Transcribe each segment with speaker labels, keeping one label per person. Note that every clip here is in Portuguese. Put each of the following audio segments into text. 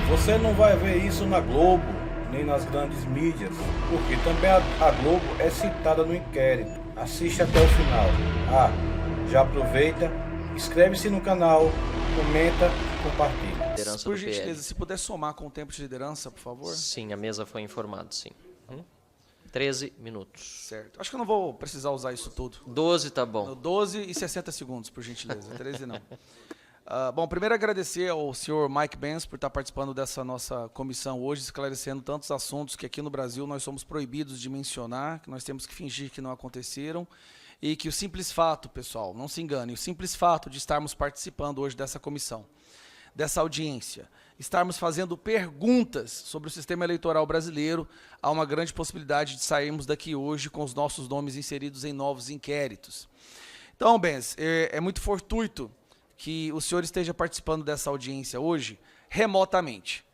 Speaker 1: Você não vai ver isso na Globo, nem nas grandes mídias, porque também a Globo é citada no inquérito. Assiste até o final. Já aproveita, inscreve-se no canal, comenta e compartilha.
Speaker 2: Por gentileza, se puder somar com o tempo de liderança, por favor.
Speaker 3: Sim, a mesa foi informada, sim. 13 minutos.
Speaker 2: Certo. Acho que eu não vou precisar usar isso tudo.
Speaker 3: 12 tá bom.
Speaker 2: No 12 e 60 segundos, por gentileza. 13 não. Bom, primeiro agradecer ao senhor Mike Benz por estar participando dessa nossa comissão hoje, esclarecendo tantos assuntos que aqui no Brasil nós somos proibidos de mencionar, que nós temos que fingir que não aconteceram, e que o simples fato, pessoal, não se engane, o simples fato de estarmos participando hoje dessa comissão, dessa audiência, estarmos fazendo perguntas sobre o sistema eleitoral brasileiro, há uma grande possibilidade de sairmos daqui hoje com os nossos nomes inseridos em novos inquéritos. Então, Benz, é muito fortuito que o senhor esteja participando dessa audiência hoje remotamente.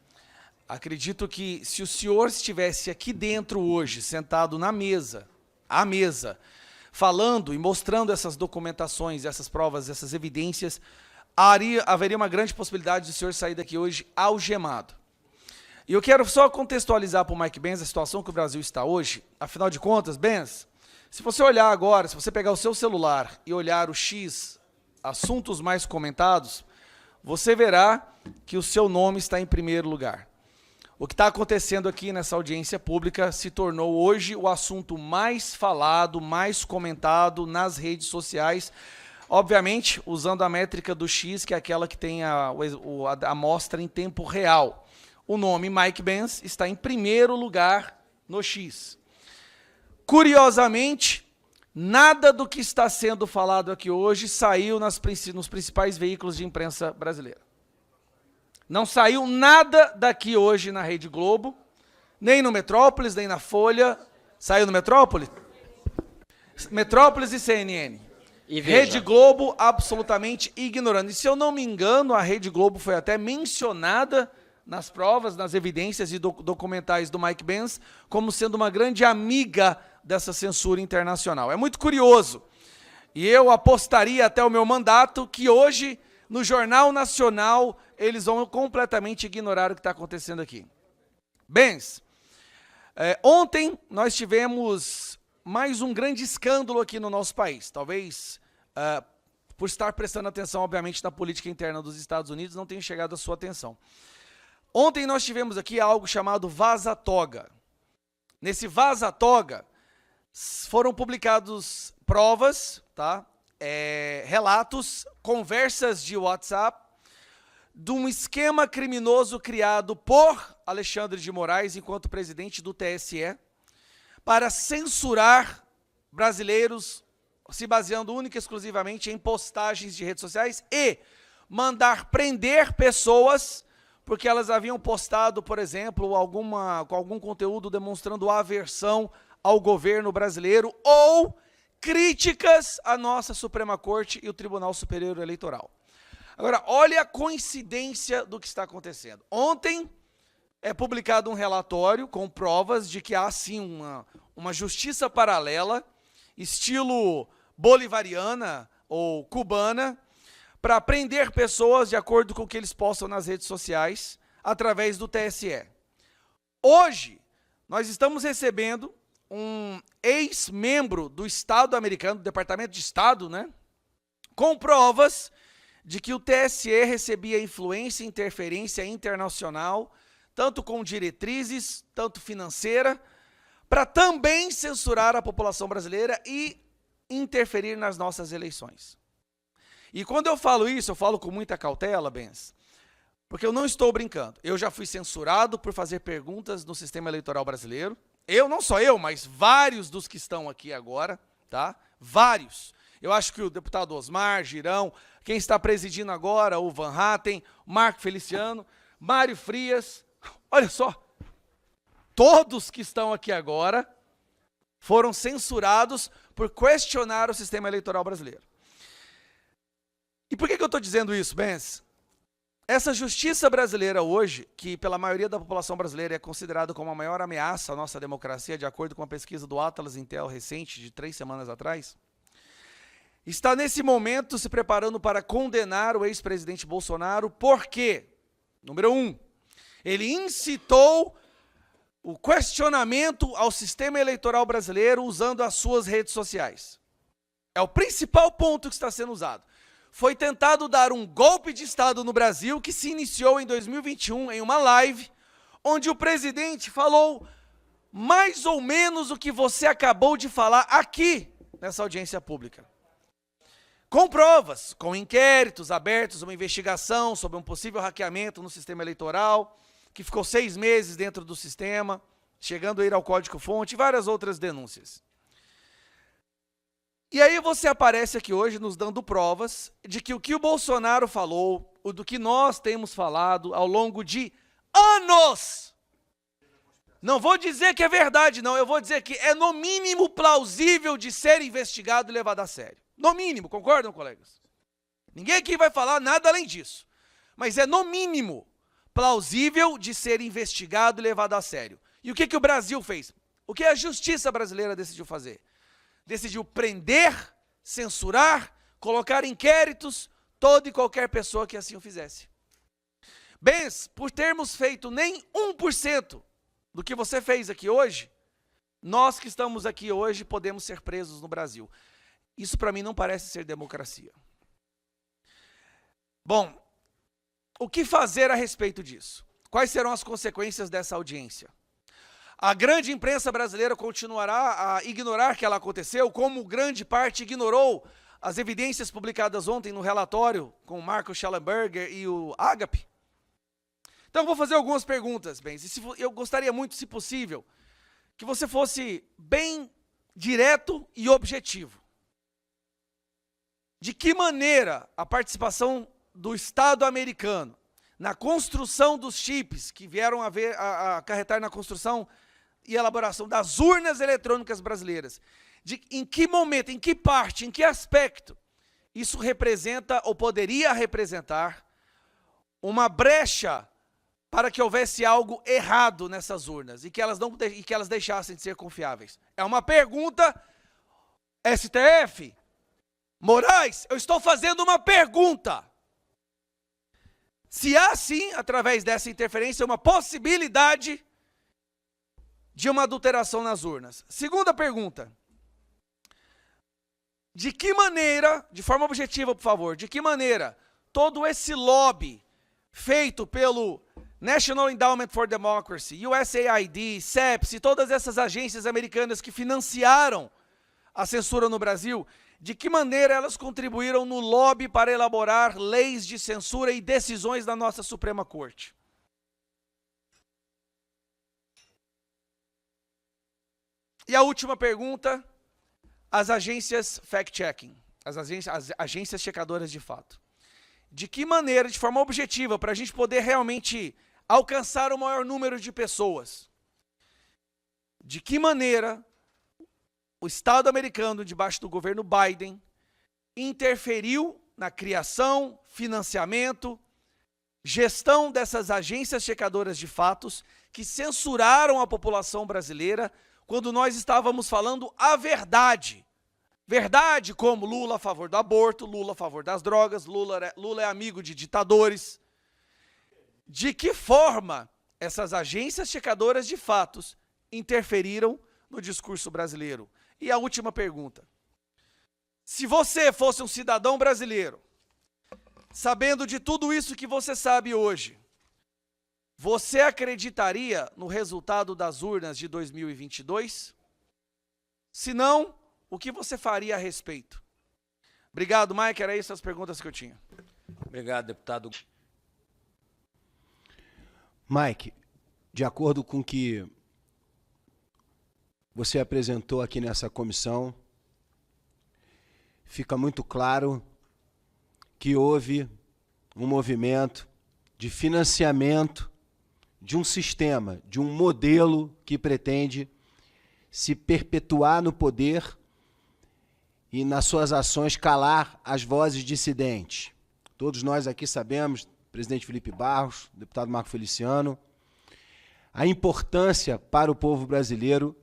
Speaker 2: Acredito que se o senhor estivesse aqui dentro hoje, sentado na mesa, à mesa, falando e mostrando essas documentações, essas provas, essas evidências, haveria uma grande possibilidade de o senhor sair daqui hoje algemado. E eu quero só contextualizar para o Mike Benz a situação que o Brasil está hoje. Afinal de contas, Benz, se você olhar agora, se você pegar o seu celular e olhar o X, assuntos mais comentados, você verá que o seu nome está em primeiro lugar. O que está acontecendo aqui nessa audiência pública se tornou hoje o assunto mais falado, mais comentado nas redes sociais, obviamente usando a métrica do X, que é aquela que tem a amostra em tempo real. O nome Mike Benz está em primeiro lugar no X. Curiosamente, nada do que está sendo falado aqui hoje saiu nos principais veículos de imprensa brasileira. Não saiu nada daqui hoje na Rede Globo, nem no Metrópolis, nem na Folha. Saiu no Metrópolis? Metrópolis e CNN.
Speaker 3: E
Speaker 2: Rede Globo absolutamente ignorando. E se eu não me engano, a Rede Globo foi até mencionada nas provas, nas evidências e documentais do Mike Benz, como sendo uma grande amiga dessa censura internacional. É muito curioso. E eu apostaria até o meu mandato que hoje, no Jornal Nacional, eles vão completamente ignorar o que está acontecendo aqui. Benz, ontem nós tivemos mais um grande escândalo aqui no nosso país. Talvez, por estar prestando atenção, obviamente, na política interna dos Estados Unidos, não tenha chegado à sua atenção. Ontem nós tivemos aqui algo chamado vaza-toga. Nesse vaza-toga, foram publicados provas, tá? Relatos, conversas de WhatsApp, de um esquema criminoso criado por Alexandre de Moraes, enquanto presidente do TSE, para censurar brasileiros, se baseando única e exclusivamente em postagens de redes sociais e mandar prender pessoas porque elas haviam postado, por exemplo, com algum conteúdo demonstrando aversão ao governo brasileiro ou críticas à nossa Suprema Corte e o Tribunal Superior Eleitoral. Agora, olha a coincidência do que está acontecendo. Ontem é publicado um relatório com provas de que há, sim, uma justiça paralela, estilo bolivariana ou cubana, para prender pessoas de acordo com o que eles postam nas redes sociais, através do TSE. Hoje, nós estamos recebendo um ex-membro do Estado americano, do Departamento de Estado, né, com provas de que o TSE recebia influência e interferência internacional, tanto com diretrizes, tanto financeira, para também censurar a população brasileira e interferir nas nossas eleições. E quando eu falo isso, eu falo com muita cautela, Benz, porque eu não estou brincando. Eu já fui censurado por fazer perguntas no sistema eleitoral brasileiro. Não só eu, mas vários dos que estão aqui agora, tá? Vários. Eu acho que o deputado Osmar, Girão, quem está presidindo agora, o Van Hatten, Marco Feliciano, Mário Frias, olha só, todos que estão aqui agora foram censurados por questionar o sistema eleitoral brasileiro. E por que eu estou dizendo isso, Benz? Essa justiça brasileira hoje, que pela maioria da população brasileira é considerada como a maior ameaça à nossa democracia, de acordo com a pesquisa do Atlas Intel recente, de 3 semanas atrás, está nesse momento se preparando para condenar o ex-presidente Bolsonaro, porque, número 1, Ele incitou o questionamento ao sistema eleitoral brasileiro usando as suas redes sociais. É o principal ponto que está sendo usado. Foi tentado dar um golpe de Estado no Brasil que se iniciou em 2021 em uma live, onde o presidente falou mais ou menos o que você acabou de falar aqui nessa audiência pública. Com provas, com inquéritos abertos, uma investigação sobre um possível hackeamento no sistema eleitoral, que ficou 6 meses dentro do sistema, chegando a ir ao código-fonte e várias outras denúncias. E aí você aparece aqui hoje nos dando provas de que o que o Bolsonaro falou, o do que nós temos falado ao longo de anos, não vou dizer que é verdade, não, eu vou dizer que é no mínimo plausível de ser investigado e levado a sério. No mínimo, concordam, colegas? Ninguém aqui vai falar nada além disso. Mas é no mínimo plausível de ser investigado e levado a sério. E o que o Brasil fez? O que a justiça brasileira decidiu fazer? Decidiu prender, censurar, colocar inquéritos, toda e qualquer pessoa que assim o fizesse. Bens, por termos feito nem 1% do que você fez aqui hoje, nós que estamos aqui hoje podemos ser presos no Brasil. Isso para mim não parece ser democracia. Bom, o que fazer a respeito disso? Quais serão as consequências dessa audiência? A grande imprensa brasileira continuará a ignorar que ela aconteceu, como grande parte ignorou as evidências publicadas ontem no relatório com o Marco Schellenberger e o Agape? Então, eu vou fazer algumas perguntas, bens, e eu gostaria muito, se possível, que você fosse bem direto e objetivo. De que maneira a participação do Estado americano na construção dos chips que vieram a acarretar na construção e elaboração das urnas eletrônicas brasileiras, em que momento, em que parte, em que aspecto isso representa ou poderia representar uma brecha para que houvesse algo errado nessas urnas e que elas deixassem de ser confiáveis? É uma pergunta, STF, Moraes, eu estou fazendo uma pergunta. Se há sim, através dessa interferência, uma possibilidade de uma adulteração nas urnas. Segunda pergunta. De que maneira, de forma objetiva, por favor, de que maneira todo esse lobby feito pelo National Endowment for Democracy, USAID, CEPS e todas essas agências americanas que financiaram a censura no Brasil, de que maneira elas contribuíram no lobby para elaborar leis de censura e decisões da nossa Suprema Corte? E a última pergunta, as agências fact-checking, as agências checadoras de fato. De que maneira, de forma objetiva, para a gente poder realmente alcançar o maior número de pessoas, de que maneira o Estado americano, debaixo do governo Biden, interferiu na criação, financiamento, gestão dessas agências checadoras de fatos que censuraram a população brasileira quando nós estávamos falando a verdade. Verdade como Lula a favor do aborto, Lula a favor das drogas, Lula é amigo de ditadores. De que forma essas agências checadoras de fatos interferiram no discurso brasileiro? E a última pergunta. Se você fosse um cidadão brasileiro, sabendo de tudo isso que você sabe hoje, você acreditaria no resultado das urnas de 2022? Se não, o que você faria a respeito? Obrigado, Mike. Era isso as perguntas que eu tinha.
Speaker 4: Obrigado, deputado.
Speaker 5: Mike, de acordo com o que você apresentou aqui nessa comissão, fica muito claro que houve um movimento de financiamento de um sistema, de um modelo que pretende se perpetuar no poder e nas suas ações calar as vozes dissidentes. Todos nós aqui sabemos, presidente Felipe Barros, deputado Marco Feliciano, a importância para o povo brasileiro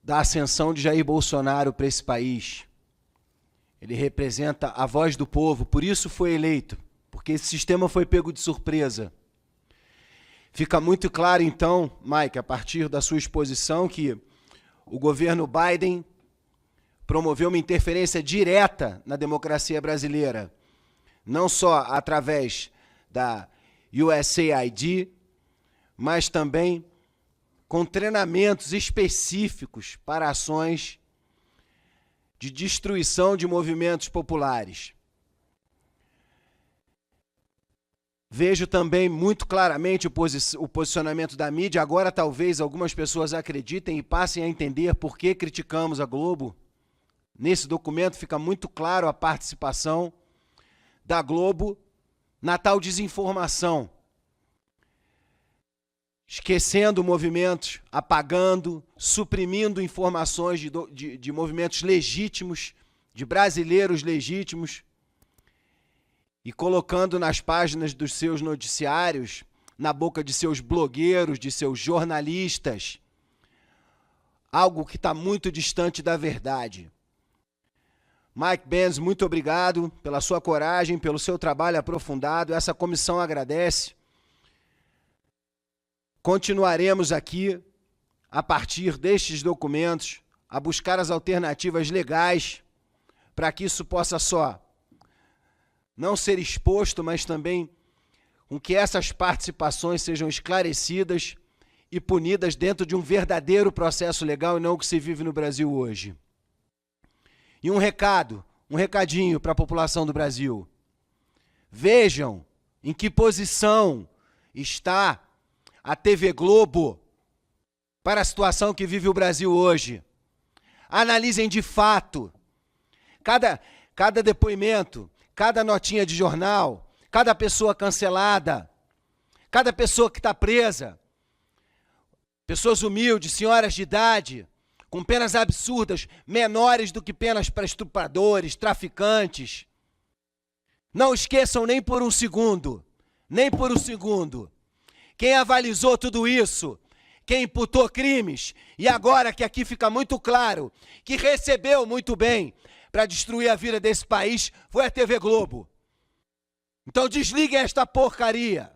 Speaker 5: da ascensão de Jair Bolsonaro para esse país. Ele representa a voz do povo, por isso foi eleito, porque esse sistema foi pego de surpresa. Fica muito claro, então, Mike, a partir da sua exposição, que o governo Biden promoveu uma interferência direta na democracia brasileira, não só através da USAID, mas também com treinamentos específicos para ações de destruição de movimentos populares. Vejo também muito claramente o posicionamento da mídia. Agora, talvez, algumas pessoas acreditem e passem a entender por que criticamos a Globo. Nesse documento fica muito claro a participação da Globo na tal desinformação, esquecendo movimentos, apagando, suprimindo informações de movimentos legítimos, de brasileiros legítimos, e colocando nas páginas dos seus noticiários, na boca de seus blogueiros, de seus jornalistas, algo que está muito distante da verdade. Mike Benz, muito obrigado pela sua coragem, pelo seu trabalho aprofundado. Essa comissão agradece. Continuaremos aqui, a partir destes documentos, a buscar as alternativas legais para que isso possa só não ser exposto, mas também com que essas participações sejam esclarecidas e punidas dentro de um verdadeiro processo legal e não o que se vive no Brasil hoje. E um recadinho para a população do Brasil. Vejam em que posição está a TV Globo para a situação que vive o Brasil hoje. Analisem de fato cada depoimento, cada notinha de jornal, cada pessoa cancelada, cada pessoa que está presa, pessoas humildes, senhoras de idade, com penas absurdas, menores do que penas para estupradores, traficantes. Não esqueçam nem por um segundo, quem avalizou tudo isso, quem imputou crimes, e agora que aqui fica muito claro, que recebeu muito bem para destruir a vida desse país, foi a TV Globo. Então desliguem esta porcaria.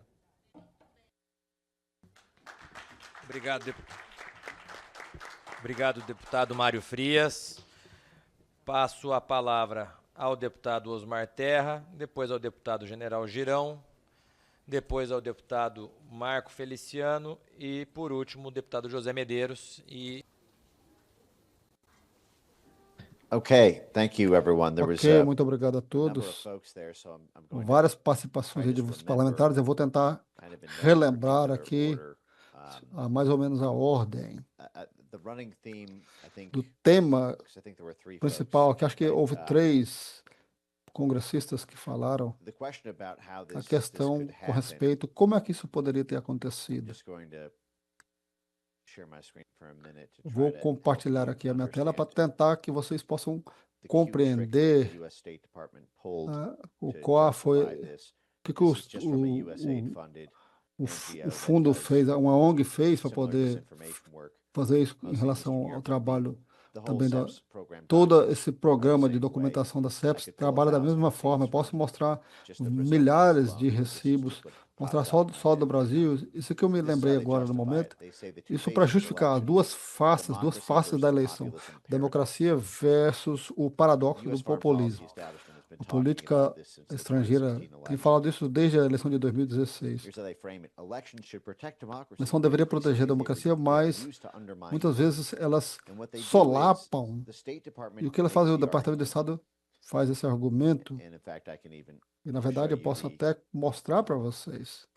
Speaker 4: Obrigado, deputado Mário Frias. Passo a palavra ao deputado Osmar Terra, depois ao deputado General Girão, depois ao deputado Marco Feliciano e, por último, o deputado José Medeiros.
Speaker 6: Thank you, everyone.
Speaker 7: Muito obrigado a todos. Várias participações aí de parlamentares. Eu vou tentar relembrar aqui mais ou menos a ordem do tema principal, que acho que houve 3 congressistas que falaram a questão com respeito como é que isso poderia ter acontecido. Vou compartilhar aqui a minha tela para tentar que vocês possam compreender qual foi o fundo fez, uma ONG fez para poder fazer isso em relação ao trabalho também todo esse programa de documentação da CEPES trabalha da mesma forma. Eu posso mostrar milhares de recibos, mostrar só do Brasil. Isso que eu me lembrei agora no momento, isso para justificar as duas faces da eleição, democracia versus o paradoxo do populismo. A política estrangeira tem falado isso desde a eleição de 2016. A eleição deveria proteger a democracia, mas muitas vezes elas solapam. E o que elas fazem? O Departamento de Estado faz esse argumento. E, na verdade, eu posso até mostrar para vocês.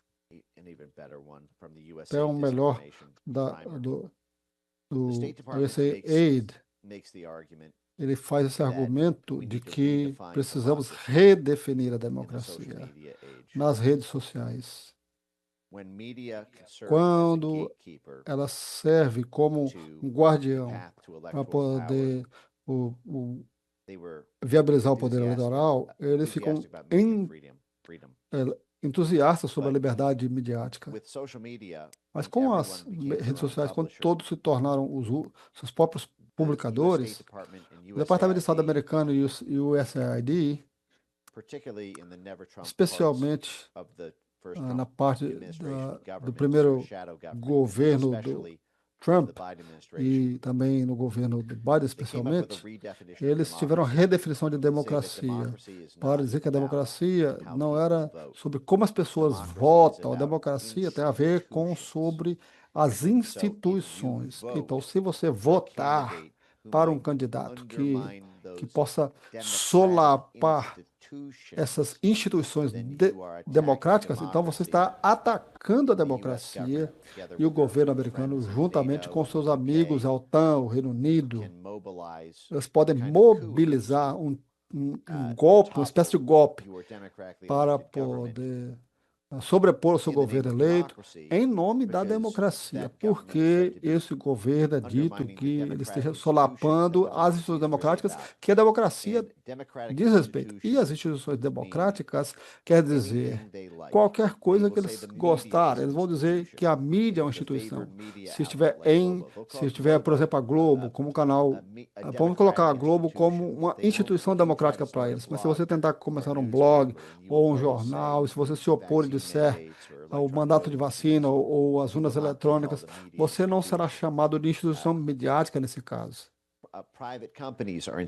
Speaker 7: Até um melhor do USAID. Ele faz esse argumento de que precisamos redefinir a democracia nas redes sociais. Quando ela serve como um guardião para poder viabilizar o poder eleitoral, eles ficam entusiastas sobre a liberdade midiática. Mas com as redes sociais, quando todos se tornaram seus próprios publicadores, o Departamento de Estado americano e o USAID, especialmente na parte do primeiro governo do Trump e também no governo do Biden, especialmente, eles tiveram a redefinição de democracia para dizer que a democracia não era sobre como as pessoas votam, a democracia tem a ver com sobre as instituições. Então, se você votar para um candidato que possa solapar essas instituições democráticas, então você está atacando a democracia e o governo americano, juntamente com seus amigos, a OTAN, o Reino Unido, eles podem mobilizar um golpe, uma espécie de golpe, para poder sobrepor o seu governo eleito em nome da democracia, porque esse governo é dito que ele esteja solapando as instituições democráticas, que a democracia diz respeito. E as instituições democráticas quer dizer qualquer coisa que eles gostarem. Eles vão dizer que a mídia é uma instituição. Se estiver, por exemplo, a Globo como canal, vamos colocar a Globo como uma instituição democrática para eles. Mas se você tentar começar um blog ou um jornal, se você se opor e disser ao mandato de vacina ou às urnas eletrônicas, você não será chamado de instituição midiática nesse caso.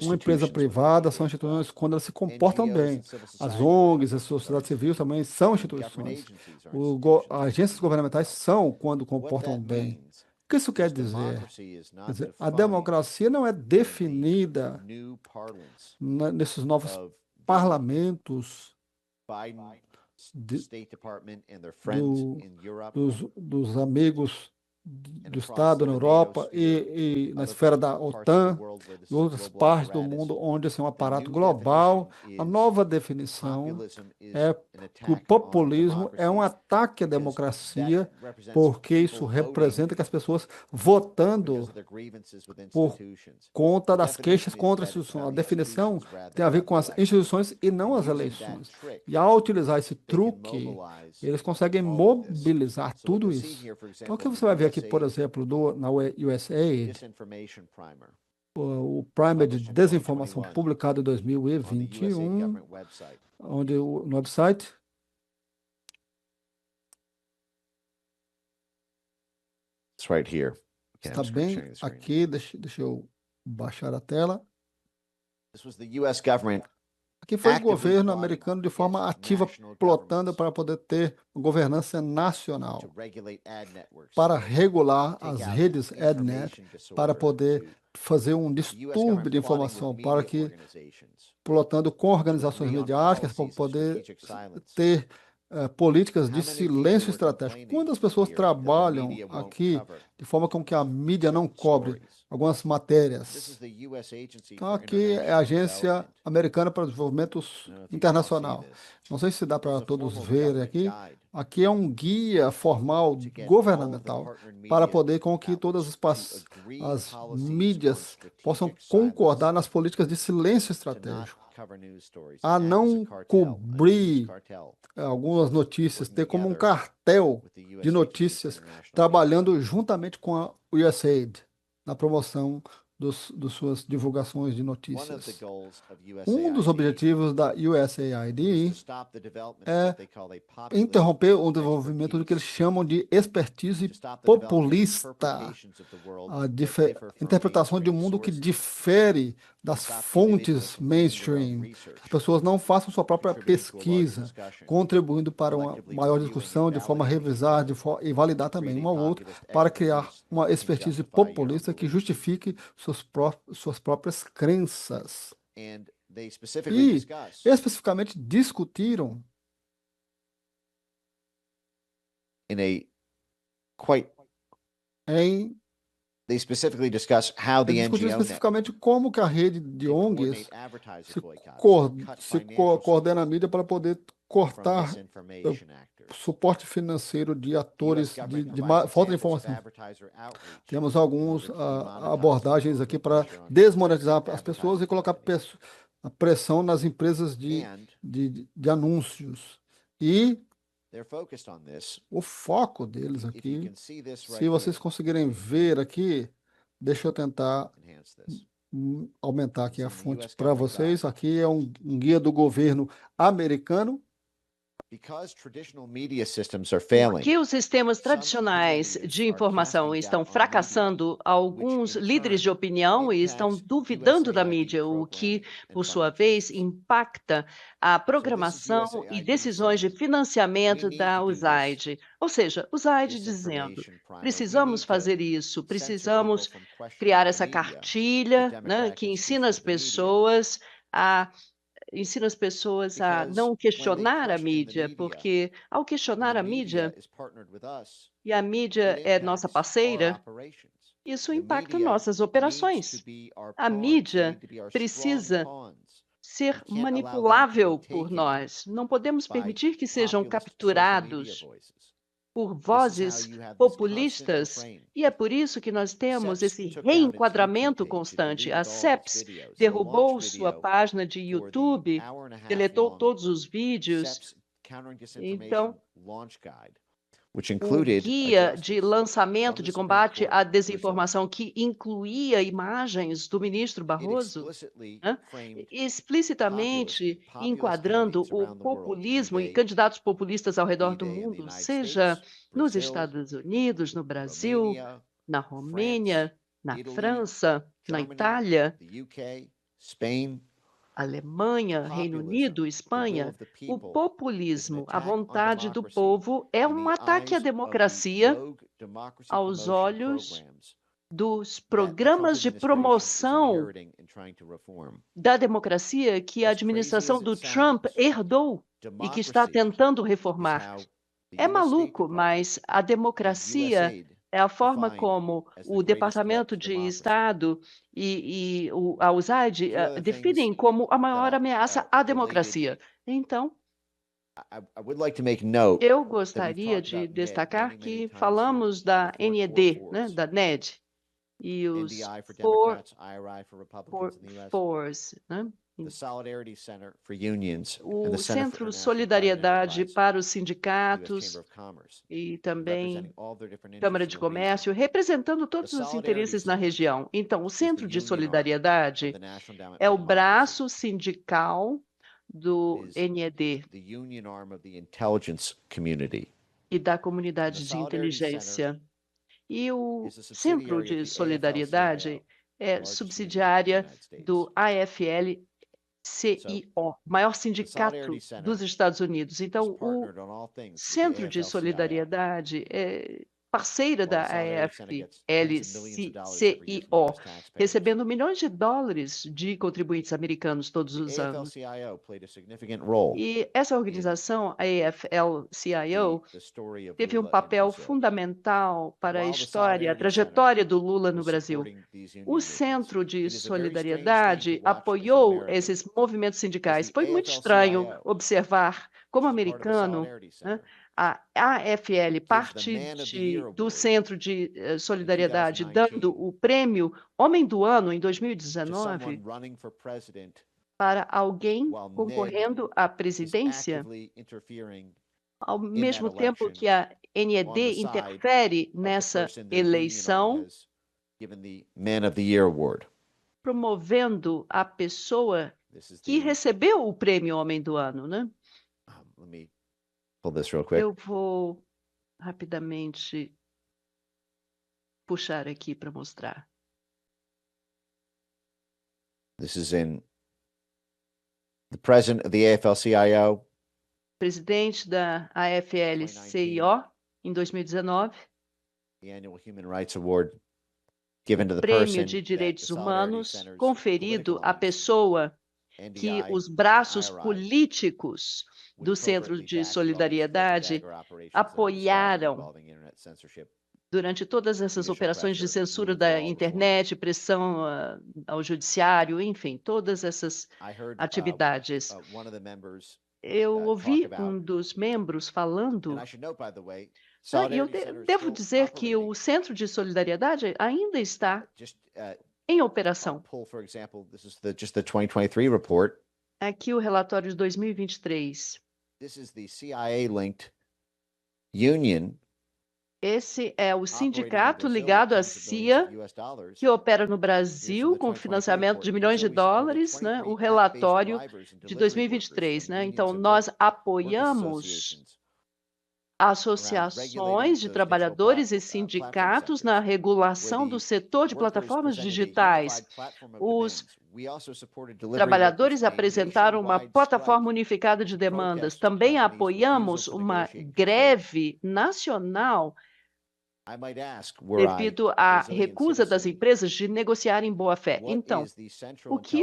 Speaker 7: Uma empresa privada são instituições quando elas se comportam bem. As ONGs, a sociedade civil também são instituições. Agências governamentais são quando comportam bem. O que isso quer dizer? Quer dizer, a democracia não é definida nesses novos parlamentos dos amigos do Estado na Europa e na esfera da OTAN e outras partes do mundo onde esse é um aparato global. A nova definição é que o populismo é um ataque à democracia, porque isso representa que as pessoas votando por conta das queixas contra a instituição. A definição tem a ver com as instituições e não as eleições. E ao utilizar esse truque, eles conseguem mobilizar tudo isso. Então, o que você vai ver aqui, por exemplo, na USAID, o Primer de Desinformação publicado em 2021, onde no website está bem aqui, deixa eu baixar a tela. Aqui foi o governo americano de forma ativa plotando para poder ter governança nacional, para regular as redes AdNet, para poder fazer um distúrbio de informação, para que, plotando com organizações midiáticas, para poder ter políticas de silêncio estratégico. Quando as pessoas trabalham aqui de forma com que a mídia não cobre algumas matérias. Então, aqui é a Agência Americana para o Desenvolvimento Internacional. Não sei se dá para todos verem aqui. Aqui é um guia formal governamental para poder com que todas as mídias possam concordar nas políticas de silêncio estratégico, a não cobrir algumas notícias, ter como um cartel de notícias trabalhando juntamente com a USAID na promoção das suas divulgações de notícias. Um dos objetivos da USAID é interromper o desenvolvimento do que eles chamam de expertise populista, a interpretação de um mundo que difere das fontes mainstream. As pessoas não façam sua própria pesquisa, contribuindo para uma maior discussão de forma a revisar e validar também um ao outro, para criar uma expertise populista que justifique suas próprias crenças. E especificamente discutiram eles discutiram especificamente como que a rede de ONGs se coordena a mídia para poder cortar suporte financeiro de atores de falta de informação. Temos algumas abordagens aqui para desmonetizar as pessoas e colocar a pressão nas empresas de anúncios. E o foco deles aqui, se vocês conseguirem ver aqui, deixa eu tentar aumentar aqui a fonte para vocês. Aqui é um guia do governo americano
Speaker 6: Porque os sistemas tradicionais de informação estão fracassando, alguns líderes de opinião estão duvidando da mídia, o que, por sua vez, impacta a programação e decisões de financiamento da USAID. Ou seja, USAID dizendo, precisamos fazer isso, precisamos criar essa cartilha, né, que ensina as pessoas a não questionar a mídia, porque ao questionar a mídia, e a mídia é nossa parceira, isso impacta nossas operações. A mídia precisa ser manipulável por nós. Não podemos permitir que sejam capturados por vozes populistas, e é por isso que nós temos esse reenquadramento constante. A CEPS derrubou sua página de YouTube, deletou todos os vídeos. Então, o guia de lançamento de combate à desinformação, que incluía imagens do ministro Barroso, né, explicitamente enquadrando o populismo e candidatos populistas ao redor do mundo, seja nos Estados Unidos, no Brasil, na Romênia, na França, na Itália, Alemanha, Reino Unido, Espanha, o populismo, a vontade do povo, é um ataque à democracia aos olhos dos programas de promoção da democracia que a administração do Trump herdou e que está tentando reformar. É maluco, mas a democracia é a forma como o Departamento de Estado e a USAID definem como a maior ameaça à democracia. Então, eu gostaria de destacar que falamos da NED, né, da NED, e os FORs, né? O Centro Solidariedade para os Sindicatos e também Câmara de Comércio, representando todos os interesses na região. Então, o Centro de Solidariedade é o braço sindical do NED e da comunidade de inteligência. E o Centro de Solidariedade é subsidiária do AFL-CIO, maior sindicato dos Estados Unidos. Então, o Centro de Solidariedade é parceira da AFL-CIO, recebendo milhões de dólares de contribuintes americanos todos os anos. E essa organização, a AFL-CIO, teve um papel fundamental para a história, a trajetória do Lula no Brasil. O Centro de Solidariedade apoiou esses movimentos sindicais. Foi muito estranho observar, como americano, né, a AFL, parte do Centro de Solidariedade, dando o prêmio Homem do Ano em 2019 para alguém concorrendo à presidência, ao mesmo tempo que a NED interfere nessa eleição, promovendo a pessoa que recebeu o prêmio Homem do Ano, né? Eu vou rapidamente puxar aqui para mostrar.
Speaker 8: This is in the president of the AFL-CIO.
Speaker 6: Presidente da AFL-CIO em 2019.
Speaker 8: The annual Human Rights Award given to the
Speaker 6: Prêmio
Speaker 8: person
Speaker 6: de Direitos
Speaker 8: that the Solidarity
Speaker 6: Humanos
Speaker 8: Center's
Speaker 6: conferido à
Speaker 8: political
Speaker 6: pessoa que
Speaker 8: NDI,
Speaker 6: os braços
Speaker 8: IRI,
Speaker 6: políticos do Centro de Solidariedade apoiaram durante todas essas operações de censura da internet, pressão ao judiciário, enfim, todas essas atividades. Eu ouvi um dos membros falando, e eu devo dizer que o Centro de Solidariedade ainda está em operação. Aqui o relatório de 2023. Esse é o sindicato ligado à CIA, que opera no Brasil com financiamento de milhões de dólares, né? O relatório de 2023, né? Então, nós apoiamos associações de trabalhadores e sindicatos na regulação do setor de plataformas digitais. Os trabalhadores apresentaram uma plataforma unificada de demandas. Também apoiamos uma greve nacional devido à recusa das empresas de negociar em boa-fé. Então, o que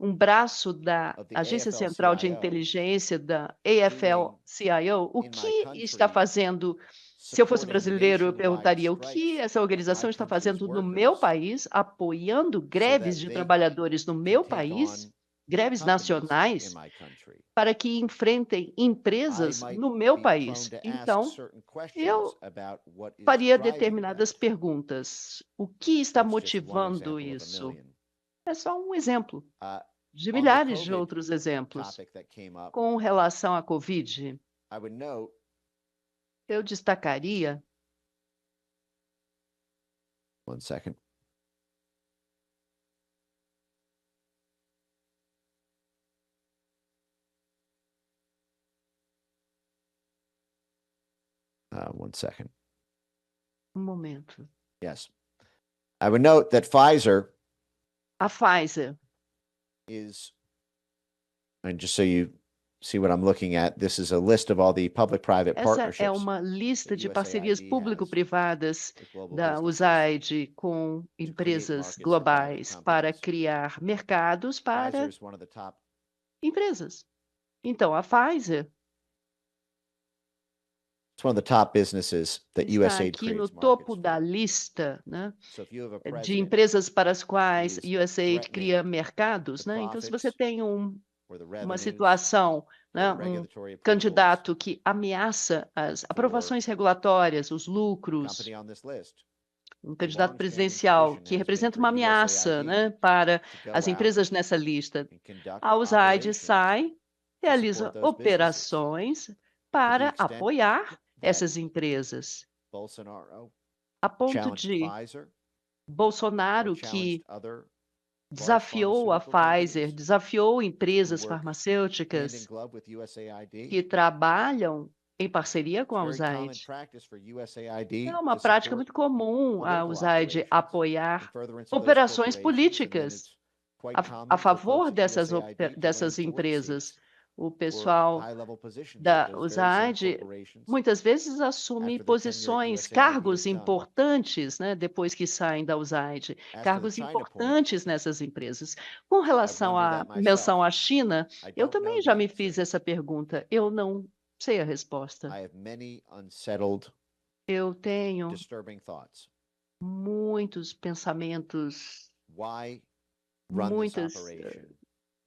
Speaker 6: um braço da Agência Central de Inteligência, da AFL-CIO, o que está fazendo? Se eu fosse brasileiro, eu perguntaria o que essa organização está fazendo no meu país, apoiando greves de trabalhadores no meu país, greves nacionais, para que enfrentem empresas no meu país. Então, eu faria determinadas perguntas. O que está motivando isso? É só um exemplo de milhares de outros exemplos. Com relação à Covid, eu destacaria...
Speaker 8: One second. One second.
Speaker 6: Um momento.
Speaker 8: Yes. I would note that Pfizer
Speaker 6: A Pfizer
Speaker 8: is, and just so you see what I'm looking at, this is a list of all the public-private
Speaker 6: Essa
Speaker 8: partnerships.
Speaker 6: é uma lista de parcerias
Speaker 8: USAID
Speaker 6: público-privadas
Speaker 8: has with global
Speaker 6: da
Speaker 8: businesses.
Speaker 6: USAID com empresas
Speaker 8: markets for
Speaker 6: globais
Speaker 8: private
Speaker 6: para
Speaker 8: companies.
Speaker 6: criar mercados para
Speaker 8: Pfizer is one of the top
Speaker 6: empresas. Então, a Pfizer
Speaker 8: It's one of the top businesses that
Speaker 6: está
Speaker 8: USAID
Speaker 6: aqui no
Speaker 8: creates
Speaker 6: topo
Speaker 8: markets
Speaker 6: da
Speaker 8: for.
Speaker 6: lista, né,
Speaker 8: So if you have a
Speaker 6: de
Speaker 8: president
Speaker 6: empresas para as quais
Speaker 8: who is
Speaker 6: USAID
Speaker 8: threatening
Speaker 6: cria mercados,
Speaker 8: the
Speaker 6: né? Então, se você
Speaker 8: profits
Speaker 6: tem
Speaker 8: or the
Speaker 6: uma
Speaker 8: revenues
Speaker 6: situação,
Speaker 8: or
Speaker 6: né,
Speaker 8: the
Speaker 6: um
Speaker 8: regulatory approvals,
Speaker 6: candidato que ameaça as aprovações regulatórias, os
Speaker 8: the
Speaker 6: lucros,
Speaker 8: company on this list,
Speaker 6: um candidato presidencial que representa uma ameaça, né, para as empresas nessa lista.
Speaker 8: and conduct
Speaker 6: A USAID
Speaker 8: operations
Speaker 6: sai, realiza
Speaker 8: support those
Speaker 6: operações para
Speaker 8: extent
Speaker 6: apoiar essas empresas,
Speaker 8: Bolsonaro
Speaker 6: a ponto
Speaker 8: challenged
Speaker 6: de
Speaker 8: Pfizer or
Speaker 6: Bolsonaro, que
Speaker 8: challenged other
Speaker 6: desafiou a
Speaker 8: pharmaceutical
Speaker 6: Pfizer,
Speaker 8: companies
Speaker 6: desafiou empresas
Speaker 8: who work hand in
Speaker 6: farmacêuticas
Speaker 8: glove with USAID.
Speaker 6: que trabalham em parceria com a
Speaker 8: It's very common
Speaker 6: USAID.
Speaker 8: practice for USAID
Speaker 6: É uma
Speaker 8: to
Speaker 6: prática
Speaker 8: support
Speaker 6: muito comum a
Speaker 8: political
Speaker 6: USAID
Speaker 8: operations
Speaker 6: apoiar
Speaker 8: in furtherance of those
Speaker 6: operações
Speaker 8: corporations, and then
Speaker 6: políticas
Speaker 8: it's quite common
Speaker 6: a
Speaker 8: for
Speaker 6: favor
Speaker 8: folks at
Speaker 6: dessas,
Speaker 8: USAID to land
Speaker 6: dessas
Speaker 8: board
Speaker 6: empresas.
Speaker 8: seats
Speaker 6: O
Speaker 8: or
Speaker 6: pessoal
Speaker 8: high-level positions at
Speaker 6: da
Speaker 8: those very same
Speaker 6: USAID
Speaker 8: corporations
Speaker 6: muitas vezes assume
Speaker 8: after their tenure at
Speaker 6: posições,
Speaker 8: USAID
Speaker 6: cargos
Speaker 8: is done.
Speaker 6: importantes, né, depois que saem da USAID,
Speaker 8: As to the
Speaker 6: cargos
Speaker 8: China point,
Speaker 6: importantes nessas empresas. Com relação
Speaker 8: wondered
Speaker 6: à
Speaker 8: that myself.
Speaker 6: menção à China,
Speaker 8: I
Speaker 6: eu
Speaker 8: don't know
Speaker 6: também
Speaker 8: the
Speaker 6: já me
Speaker 8: answer.
Speaker 6: fiz essa pergunta. Eu não sei a resposta.
Speaker 8: I have many unsettled,
Speaker 6: Eu tenho
Speaker 8: disturbing thoughts.
Speaker 6: muitos pensamentos,
Speaker 8: Why run this
Speaker 6: muitos
Speaker 8: operation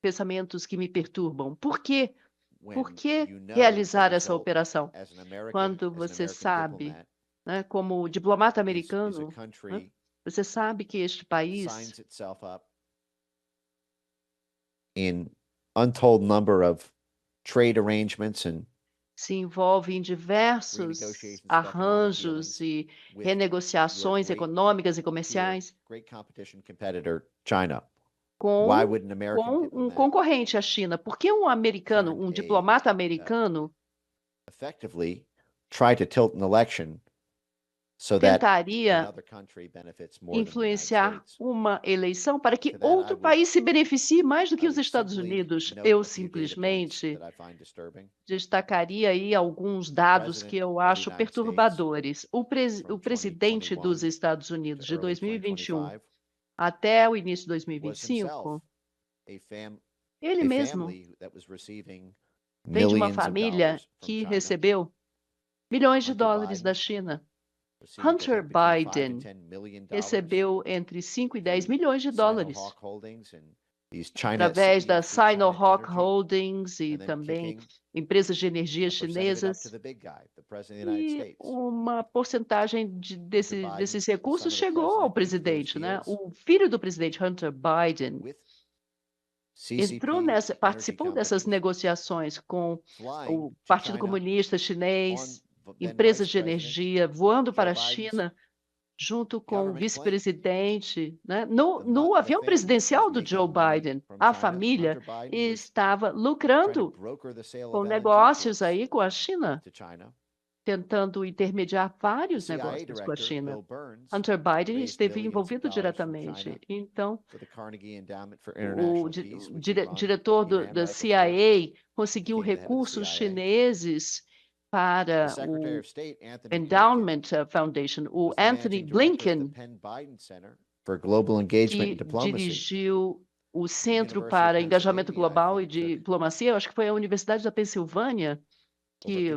Speaker 6: pensamentos que me perturbam. Por quê?
Speaker 8: when
Speaker 6: Por que
Speaker 8: you know the
Speaker 6: realizar essa
Speaker 8: result
Speaker 6: operação?
Speaker 8: as an American,
Speaker 6: Quando
Speaker 8: as an
Speaker 6: você
Speaker 8: American
Speaker 6: sabe,
Speaker 8: diplomat
Speaker 6: né, como diplomata
Speaker 8: is a
Speaker 6: americano, né,
Speaker 8: country
Speaker 6: você sabe que este país
Speaker 8: signs itself up in untold number of trade arrangements and
Speaker 6: se envolve em diversos
Speaker 8: renegotiations of economic
Speaker 6: arranjos
Speaker 8: dealings
Speaker 6: e
Speaker 8: with
Speaker 6: renegociações
Speaker 8: your great
Speaker 6: econômicas e
Speaker 8: peer,
Speaker 6: comerciais
Speaker 8: great competition competitor, China.
Speaker 6: com,
Speaker 8: Why would an American
Speaker 6: com um
Speaker 8: diplomat
Speaker 6: concorrente, a China. Por que um americano,
Speaker 8: find
Speaker 6: um
Speaker 8: a,
Speaker 6: diplomata americano,
Speaker 8: effectively try to tilt an election so that
Speaker 6: tentaria
Speaker 8: another country benefits more than the United
Speaker 6: influenciar
Speaker 8: States?
Speaker 6: uma eleição para que
Speaker 8: To that, I
Speaker 6: outro
Speaker 8: would-
Speaker 6: país se beneficie mais do que
Speaker 8: I
Speaker 6: os
Speaker 8: would
Speaker 6: Estados
Speaker 8: simply
Speaker 6: Unidos?
Speaker 8: note
Speaker 6: Eu
Speaker 8: a few data points
Speaker 6: simplesmente
Speaker 8: that I find disturbing.
Speaker 6: destacaria aí alguns dados
Speaker 8: President
Speaker 6: que eu
Speaker 8: of the
Speaker 6: acho
Speaker 8: United
Speaker 6: perturbadores. O
Speaker 8: from
Speaker 6: presidente
Speaker 8: 2021
Speaker 6: dos Estados Unidos
Speaker 8: to
Speaker 6: de
Speaker 8: early
Speaker 6: 2021
Speaker 8: 2025
Speaker 6: até o início de
Speaker 8: was
Speaker 6: 2025,
Speaker 8: himself a
Speaker 6: ele mesmo
Speaker 8: family that was receiving
Speaker 6: vem de uma
Speaker 8: millions of
Speaker 6: família
Speaker 8: dollars from
Speaker 6: que
Speaker 8: China,
Speaker 6: recebeu milhões de
Speaker 8: Hunter
Speaker 6: dólares da
Speaker 8: Biden
Speaker 6: China.
Speaker 8: received, I
Speaker 6: Hunter
Speaker 8: think, between $5
Speaker 6: Biden
Speaker 8: and $10 million
Speaker 6: recebeu entre 5 e 10
Speaker 8: through
Speaker 6: milhões de dólares
Speaker 8: Sinohawk Holdings and these China
Speaker 6: através da
Speaker 8: CEFC China
Speaker 6: Sinohawk
Speaker 8: Energy,
Speaker 6: Holdings e
Speaker 8: and then
Speaker 6: também
Speaker 8: kicking
Speaker 6: empresas de energia
Speaker 8: a percentage up to
Speaker 6: chinesas.
Speaker 8: the big guy, the President of the United
Speaker 6: E
Speaker 8: States.
Speaker 6: uma porcentagem
Speaker 8: Biden,
Speaker 6: desses
Speaker 8: the son
Speaker 6: recursos
Speaker 8: of the
Speaker 6: chegou ao
Speaker 8: president,
Speaker 6: presidente,
Speaker 8: inked those
Speaker 6: né?
Speaker 8: deals
Speaker 6: O filho do presidente, Hunter Biden,
Speaker 8: with
Speaker 6: entrou
Speaker 8: CCP
Speaker 6: nessa,
Speaker 8: energy
Speaker 6: participou dessas
Speaker 8: companies
Speaker 6: negociações com
Speaker 8: flying
Speaker 6: o
Speaker 8: to
Speaker 6: Partido
Speaker 8: China
Speaker 6: Comunista
Speaker 8: on
Speaker 6: Chinês, empresas de energia voando para a China, junto com o vice-presidente, né? No avião presidencial do Joe Biden, a família estava lucrando com negócios aí com a China, tentando intermediar vários negócios com a China. Hunter Biden esteve envolvido diretamente. Então, o diretor da CIA conseguiu recursos chineses para o Endowment Foundation. O Anthony Blinken, que dirigiu o Centro para Engajamento Global e Diplomacia, eu acho que foi a Universidade da Pensilvânia, que